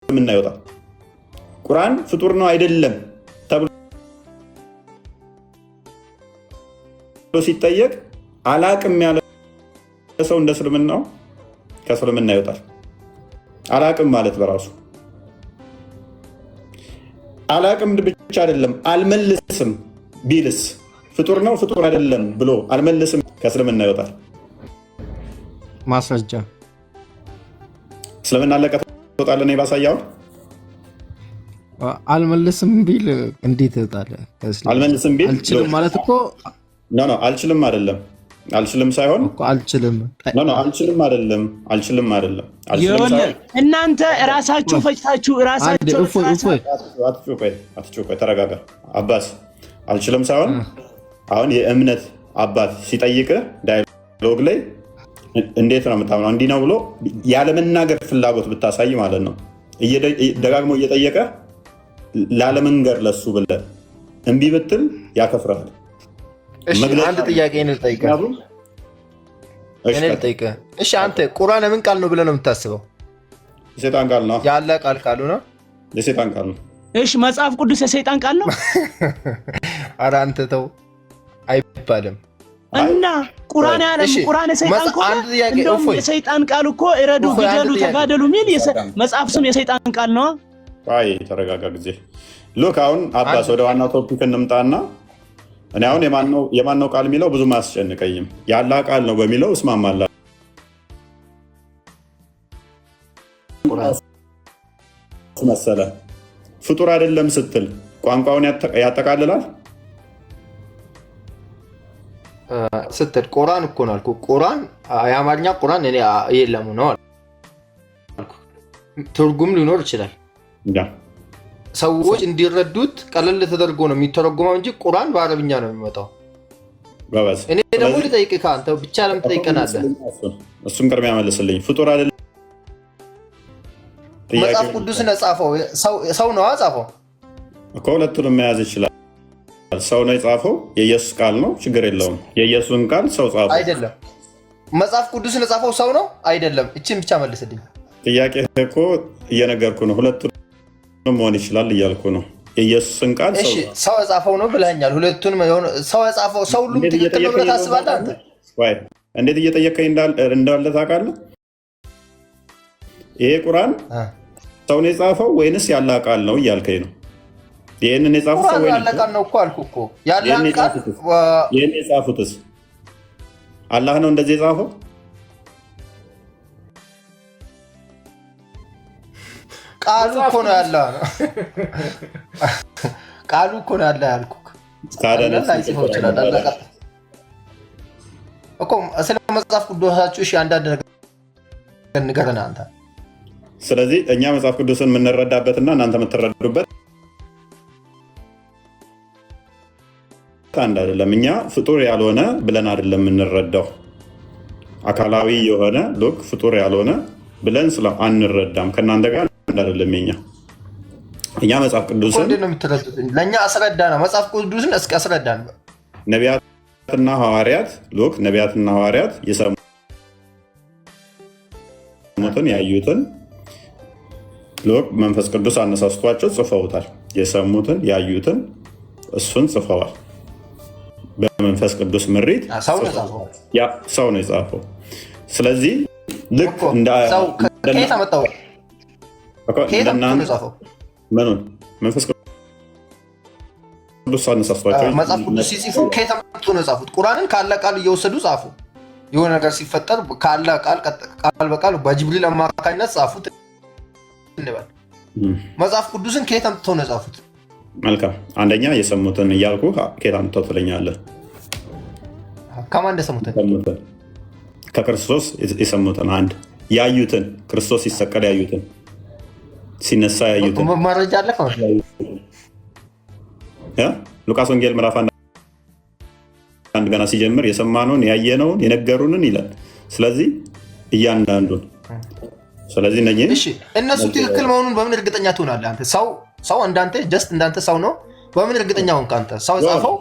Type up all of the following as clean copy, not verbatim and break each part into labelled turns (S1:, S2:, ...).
S1: ከእስልምና ይወጣል። ቁርአን ፍጡር ነው አይደለም ተብሎ ሲጠየቅ አላቅም ያለ ሰው እንደ እስልምናው ከእስልምና ይወጣል። አላቅም ማለት በራሱ አላቅም ብቻ አይደለም አልመልስም ቢልስ ፍጡር ነው ፍጡር አይደለም ብሎ አልመልስም ከእስልምና ይወጣል።
S2: ማስረጃ
S1: እስልምና አለቀ ትወጣለህ ነው ባሳያው።
S2: አልመልስም ቢል እንዴት ይወጣል?
S1: አልመልስም ቢል
S2: አልችልም ማለት እኮ
S1: ነው። አልችልም አይደለም አልችልም ሳይሆን
S2: እኮ አልችልም
S1: አልችልም አይደለም አልችልም አይደለም
S3: እናንተ ራሳችሁ ፈጭታችሁ ራሳችሁ
S1: አትጩህ ተረጋጋ አባስ። አልችልም ሳይሆን አሁን የእምነት አባት ሲጠይቅ ዳያሎግ ላይ እንዴት ነው የምታምነው እንዲህ ነው ብሎ ያለመናገር ፍላጎት ብታሳይ ማለት ነው። ደጋግሞ እየጠየቀ ላለመንገር ለሱ ብለህ እምቢ ብትል ያከፍራል።
S4: አንድ ጥያቄ ልጠይቅህ። እሺ አንተ ቁርአን ምን ቃል ነው ብለህ ነው የምታስበው?
S1: የሰይጣን ቃል ነው።
S4: የአላህ ቃል ካሉ ነው?
S1: የሰይጣን ቃል ነው።
S3: እሺ መጽሐፍ ቅዱስ የሰይጣን ቃል ነው?
S4: ኧረ አንተ ተው አይባልም።
S3: እና ቁርአን ያለም ቁርአን የሰይጣን ቃል እንደውም የሰይጣን ቃል እኮ እረዱ፣ ግደሉ፣ ተጋደሉ ሚል መጽሐፍ ስም የሰይጣን ቃል ነው።
S1: አይ ተረጋጋ ጊዜ ሉክ። አሁን አባስ ወደ ዋናው ቶፒክ እንምጣና እኔ አሁን የማነው ቃል የሚለው ብዙም አያስጨንቀኝም። የአላህ ቃል ነው በሚለው እስማማለሁ መሰለህ። ፍጡር አይደለም ስትል ቋንቋውን ያጠቃልላል
S4: ስትል ቁርአን እኮ ነው አልኩህ። ቁርአን የአማርኛ ቁርአን እኔ የለም ነው አልኩህ። ትርጉም ሊኖር ይችላል። ሰዎች እንዲረዱት ቀለል ተደርጎ ነው የሚተረጎመው እንጂ ቁርአን በአረብኛ ነው የሚመጣው። እኔ ደግሞ ልጠይቅህ ከአንተ ብቻ ለምን ትጠይቀናለህ?
S1: እሱን ቅድሚያ መልስልኝ። ፍጡር አይደለም
S4: መጽሐፍ ቅዱስን ጻፈው ሰው ነው ጻፈው
S1: እኮ። ሁለቱንም መያዝ ይችላል። ሰው ነው የጻፈው፣ የኢየሱስ ቃል ነው፣ ችግር የለውም። የኢየሱስን ቃል ሰው ጻፈው
S4: አይደለም። መጽሐፍ ቅዱስን ጻፈው ሰው ነው አይደለም። እቺን ብቻ መልስልኝ።
S1: ጥያቄ እኮ እየነገርኩ ነው። ሁለቱንም መሆን ይችላል እያልኩ ነው። የኢየሱስን ቃል
S4: ሰው የጻፈው ነው ብለኛል። ሁለቱንም ሰው የጻፈው ሰው ሁሉም ትክክል ነው ብለህ ታስባለህ አንተ?
S1: ወይ እንዴት እየጠየቀኝ እንዳለ ታውቃለህ? ይሄ ቁርአን ሰው ነው የጻፈው ወይንስ ያላህ ቃል ነው እያልከኝ ነው? ይሄንን የጻፉት ሰው
S4: ያላህ ቃል ነው እኮ አልኩህ እኮ። ያላህ ቃል
S1: ይሄን የጻፉትስ አላህ ነው እንደዚህ የጻፈው?
S4: ቃሉ እኮ ነው ያላህ ነው። ቃሉ እኮ ነው ያላህ ያልኩህ እኮ። ስለ መጽሐፍ ቅዱሳችሁ እሺ አንዳንድ ነገር ንገረን አንተ።
S1: ስለዚህ እኛ መጽሐፍ ቅዱስን የምንረዳበትና እናንተ የምትረዱበት አንድ አይደለም። እኛ ፍጡር ያልሆነ ብለን አይደለም የምንረዳው። አካላዊ የሆነ ሎክ ፍጡር ያልሆነ ብለን አንረዳም። ከእናንተ ጋር አንድ አይደለም። እኛ መጽሐፍ ቅዱስን
S4: ለእኛ አስረዳ ነው። መጽሐፍ ቅዱስን እስኪ አስረዳ ነው።
S1: ነቢያትና ሐዋርያት ሎክ ነቢያትና ሐዋርያት የሰሙትን ያዩትን ሎክ መንፈስ ቅዱስ አነሳስቷቸው ጽፈውታል። የሰሙትን ያዩትን እሱን ጽፈዋል። በመንፈስ ቅዱስ ምሪት ሰው ነው የጻፈው። ስለዚህ ልክ ምኑን መንፈስ ቅዱስ አነሳስቷቸው
S4: መጽሐፍ ቅዱስ ሲጽፉ ከየት አመጡ ነው የጻፉት? ቁርአንን ካለ ቃል እየወሰዱ ጻፉ። የሆነ ነገር ሲፈጠር ካለ ቃል በቃል በጅብሪል አማካኝነት ጻፉት እንበል። መጽሐፍ ቅዱስን ከየት አምጥተው ነው የጻፉት?
S1: መልካም አንደኛ የሰሙትን እያልኩ ከየት አምጥተው ትለኛለህ?
S4: ከማን እንደሰሙትን?
S1: ከክርስቶስ የሰሙትን። አንድ ያዩትን ክርስቶስ ሲሰቀል ያዩትን ሲነሳ ያዩትን
S4: መረጃ አለ።
S1: ሉቃስ ወንጌል ምዕራፍ 1 ገና ሲጀምር የሰማነውን ያየነውን የነገሩንን ይላል። ስለዚህ እያንዳንዱን ስለዚህ
S4: እነሱ ትክክል መሆኑን በምን እርግጠኛ ትሆናለህ አንተ? ሰው እንዳንተ ጀስት እንዳንተ ሰው ነው። በምን እርግጠኛ ሆንክ አንተ? ሰው ጻፈው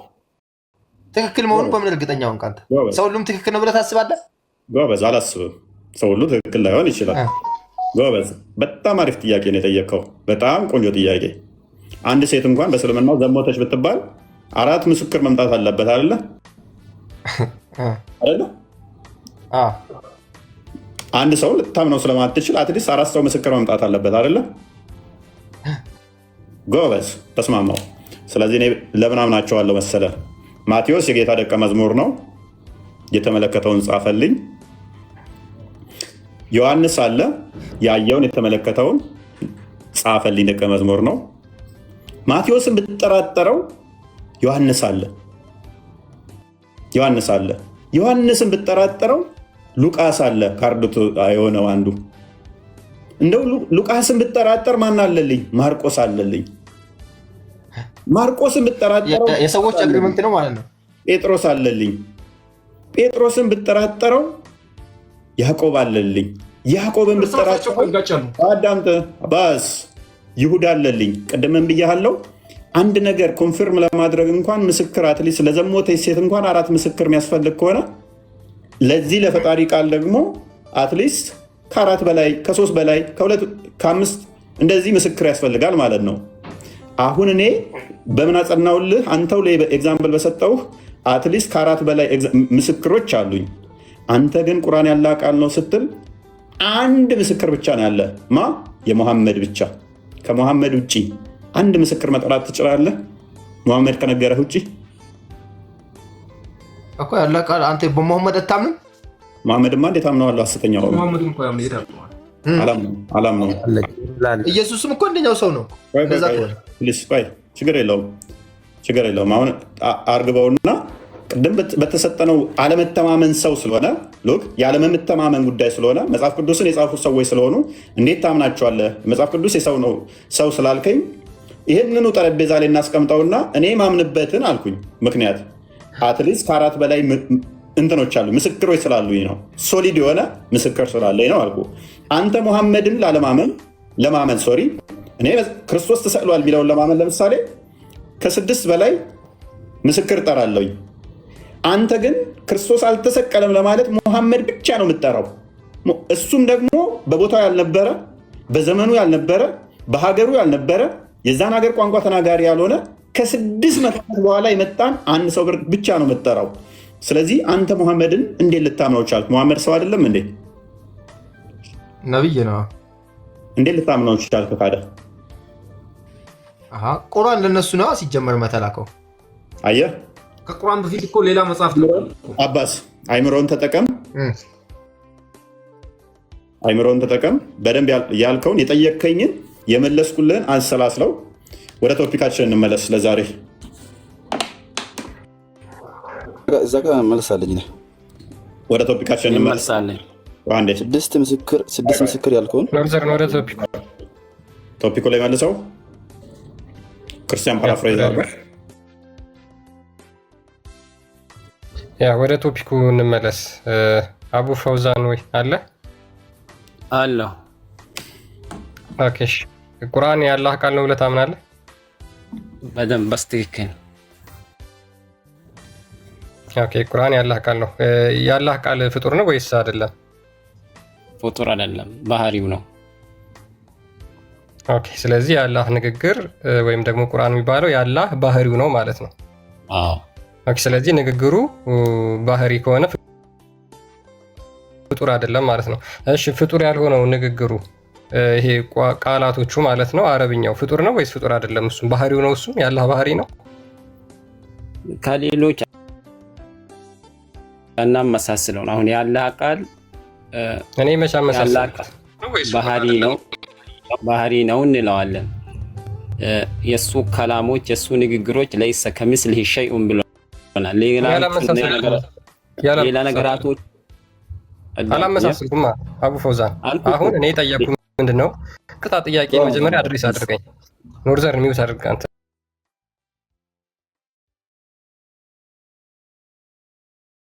S4: ትክክል መሆኑን በምን እርግጠኛ ሆንክ አንተ? ሰው ሁሉም ትክክል ነው ብለህ ታስባለህ?
S1: ጎበዝ፣ አላስብም። ሰው ሁሉ ትክክል ላይሆን ይችላል። ጎበዝ፣ በጣም አሪፍ ጥያቄ ነው የጠየቀው። በጣም ቆንጆ ጥያቄ። አንድ ሴት እንኳን በእስልምናው ዘሞተች ብትባል 4 ምስክር መምጣት አለበት አይደለ? አንድ ሰው ልታምነው ስለማትችል አትሊስት 4 ሰው ምስክር መምጣት አለበት አይደለ? ጎበዝ፣ ተስማማው። ስለዚህ እኔ ለምን አምናቸዋለሁ መሰለ? ማቴዎስ የጌታ ደቀ መዝሙር ነው፣ የተመለከተውን ጻፈልኝ። ዮሐንስ አለ፣ ያየውን የተመለከተውን ጻፈልኝ፣ ደቀ መዝሙር ነው። ማቴዎስን ብትጠራጠረው ዮሐንስ አለ፣ ዮሐንስን ብትጠራጠረው ሉቃስ አለ፣ ካርዶት የሆነው አንዱ። እንደው ሉቃስን ብትጠራጠር ማን አለልኝ? ማርቆስ አለልኝ። ማርቆስን ብትጠራጠረው
S4: የሰዎች አግሪመንት ነው ማለት ነው።
S1: ጴጥሮስ አለልኝ። ጴጥሮስን ብትጠራጠረው ያዕቆብ አለልኝ። ያዕቆብን ብትጠራጠረው አዳምጥ ባስ ይሁዳ አለልኝ። ቅድምን ብያለሁ። አንድ ነገር ኮንፊርም ለማድረግ እንኳን ምስክር አትሊስት ለዘሞተች ሴት እንኳን 4 ምስክር የሚያስፈልግ ከሆነ ለዚህ ለፈጣሪ ቃል ደግሞ አትሊስት ከ4 በላይ ከ3 በላይ ከ2 ከ5 እንደዚህ ምስክር ያስፈልጋል ማለት ነው። አሁን እኔ በምን አጸናውልህ? አንተው ላይ ኤግዛምፕል በሰጠውህ አትሊስት ከ4 በላይ ምስክሮች አሉኝ። አንተ ግን ቁርአን ያለ ቃል ነው ስትል አንድ ምስክር ብቻ ነው ያለ። ማ? የሙሐመድ ብቻ። ከሙሐመድ ውጭ አንድ ምስክር መጥራት ትችላለህ? ሙሐመድ ከነገረህ ውጭ
S4: እኮ ያለ ቃል አንተ በሙሐመድ አታምንም?
S1: ሙሐመድማ እንዴት አምነዋለሁ? ሐሰተኛው አላምነው።
S4: ኢየሱስም እኮ እንደኛው ሰው ነው።
S1: ችግር የለውም። አሁን አርግበውና ቅድም በተሰጠነው አለመተማመን ሰው ስለሆነ ያለመተማመን ጉዳይ ስለሆነ መጽሐፍ ቅዱስን የጻፉ ሰዎች ስለሆኑ እንዴት ታምናቸዋለህ? መጽሐፍ ቅዱስ የሰው ነው ሰው ስላልከኝ ይህንኑ ጠረጴዛ ላይ እናስቀምጠውና እኔ ማምንበትን አልኩኝ። ምክንያት አትሊስት ከ4 በላይ እንትኖች አሉ፣ ምስክሮች ስላሉኝ ነው። ሶሊድ የሆነ ምስክር ስላለኝ ነው አልኩ። አንተ ሙሐመድን ለማመን እኔ ክርስቶስ ተሰቅሏል የሚለውን ለማመን ለምሳሌ ከ6 በላይ ምስክር ጠራለሁኝ። አንተ ግን ክርስቶስ አልተሰቀለም ለማለት ሙሐመድ ብቻ ነው የምጠራው። እሱም ደግሞ በቦታው ያልነበረ፣ በዘመኑ ያልነበረ፣ በሀገሩ ያልነበረ፣ የዛን ሀገር ቋንቋ ተናጋሪ ያልሆነ ከ600 ዓመት በኋላ የመጣን አንድ ሰው ብቻ ነው የምጠራው። ስለዚህ አንተ ሙሐመድን እንዴት ልታምነው ቻልክ? ሙሐመድ ሰው አይደለም እንዴ?
S4: ነብይ ነው።
S1: እንዴት ልታምነው ቻልክ ታዲያ?
S4: ቁርአን ለነሱ ነው ሲጀመር መተላከው።
S1: አየህ፣
S5: ከቁርአን በፊት እኮ ሌላ መጽሐፍ
S1: አባስ አይምሮን ተጠቀም። በደንብ ያልከውን የጠየቅከኝን የመለስኩልህን አንሰላስለው። ወደ ቶፒካችን እንመለስ። ለዛሬ
S6: እዛ ጋር መለሳለኝ።
S1: ወደ ቶፒካችን እንመለሳለን።
S6: 6 ምስክር ያልከውን
S5: ወደ
S1: ቶፒኩ ላይ መልሰው ክርስቲያን ፓራፍሬዝ አድርገህ
S5: ወደ ቶፒኩ እንመለስ። አቡ ፈውዛን ወይ አለሁ። ኦኬ፣ ቁርአን የአላህ ቃል ነው ብለህ ታምናለህ?
S7: በደንብ በስትክክል።
S5: ኦኬ፣ ቁርአን የአላህ ቃል ነው። የአላህ ቃል ፍጡር ነው ወይስ አይደለም?
S7: ፍጡር አይደለም፣ ባህሪው ነው።
S5: ኦኬ፣ ስለዚህ የአላህ ንግግር ወይም ደግሞ ቁርአን የሚባለው የአላህ ባህሪው ነው ማለት ነው።
S7: አዎ።
S5: ኦኬ፣ ስለዚህ ንግግሩ ባህሪ ከሆነ ፍጡር አይደለም ማለት ነው። እሺ፣ ፍጡር ያልሆነው ንግግሩ ይሄ ቃላቶቹ ማለት ነው፣ አረብኛው ፍጡር ነው ወይስ ፍጡር አይደለም? እሱም ባህሪው ነው። እሱም የአላህ ባህሪ ነው።
S7: ከሌሎች እናመሳስለው። አሁን የአላህ ቃል
S5: እኔ መቼ አመሳስለው?
S7: ባህሪ ነው እንለዋለን። የሱ ከላሞች የሱ ንግግሮች ለይሰ ከሚስሊሂ ሸይኡን ብለናል። ሌላ ነገራቶች
S5: አላመሳስልኩም። አቡ ፈውዛን አሁን እኔ ጠየቅኩ ምንድነው? ቅጣ ጥያቄ መጀመሪያ አድሬስ አድርገኝ። ኖርዘርን ሚውት አድርግ አንተ